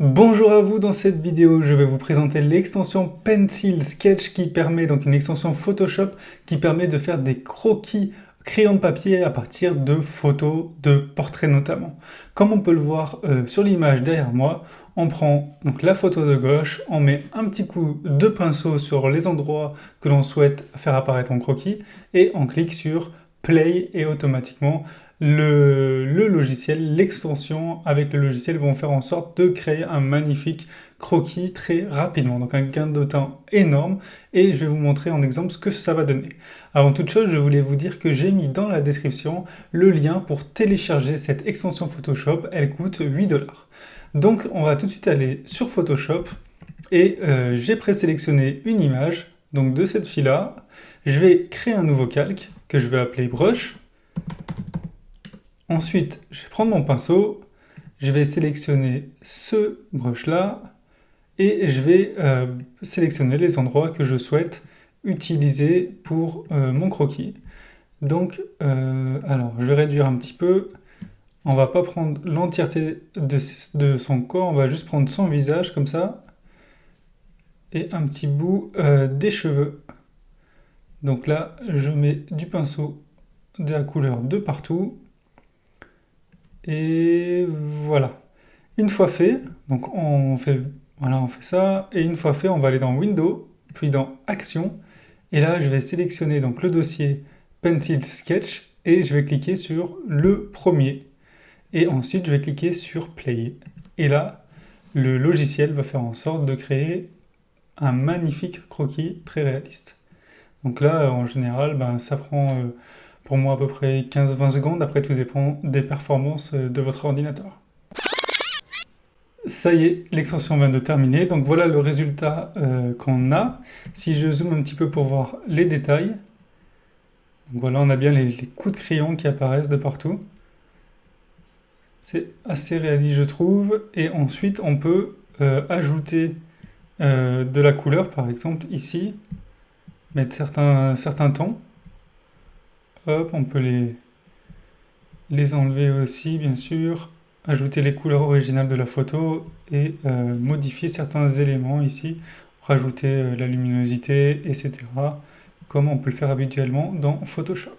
Bonjour à vous, dans cette vidéo je vais vous présenter l'extension Pencil Sketch qui permet, donc une extension Photoshop qui permet de faire des croquis crayon de papier à partir de photos, de portraits notamment. Comme on peut le voir sur l'image derrière moi, on prend donc la photo de gauche, on met un petit coup de pinceau sur les endroits que l'on souhaite faire apparaître en croquis et on clique sur Play et automatiquement le logiciel, l'extension avec le logiciel vont faire en sorte de créer un magnifique croquis très rapidement, donc un gain de temps énorme et je vais vous montrer en exemple ce que ça va donner. Avant toute chose, je voulais vous dire que j'ai mis dans la description le lien pour télécharger cette extension Photoshop, elle coûte 8$. Donc on va tout de suite aller sur Photoshop et j'ai présélectionné une image, donc de cette fille-là, je vais créer un nouveau calque que je vais appeler Brush. Ensuite, je vais prendre mon pinceau, je vais sélectionner ce brush-là et je vais sélectionner les endroits que je souhaite utiliser pour mon croquis. Donc, alors, je vais réduire un petit peu. On va pas prendre l'entièreté de son corps, on va juste prendre son visage comme ça et un petit bout des cheveux. Donc là, je mets du pinceau de la couleur de partout. Et voilà. Une fois fait, donc on fait ça. Et une fois fait, on va aller dans Windows, puis dans Action. Et là, je vais sélectionner donc le dossier Pencil Sketch et je vais cliquer sur le premier. Et ensuite, je vais cliquer sur Play. Et là, le logiciel va faire en sorte de créer un magnifique croquis très réaliste. Donc là, en général, ça prend pour moi à peu près 15-20 secondes, après tout dépend des performances de votre ordinateur. Ça y est, l'extension vient de terminer, donc voilà le résultat qu'on a. Si je zoome un petit peu pour voir les détails, donc voilà, on a bien les coups de crayon qui apparaissent de partout. C'est assez réaliste je trouve, et ensuite on peut ajouter de la couleur, par exemple ici, mettre certains tons. Hop, on peut les enlever aussi, bien sûr, ajouter les couleurs originales de la photo et modifier certains éléments ici, rajouter la luminosité, etc., comme on peut le faire habituellement dans Photoshop.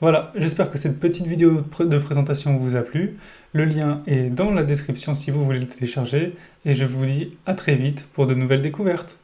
Voilà, j'espère que cette petite vidéo de présentation vous a plu. Le lien est dans la description si vous voulez le télécharger, et je vous dis à très vite pour de nouvelles découvertes.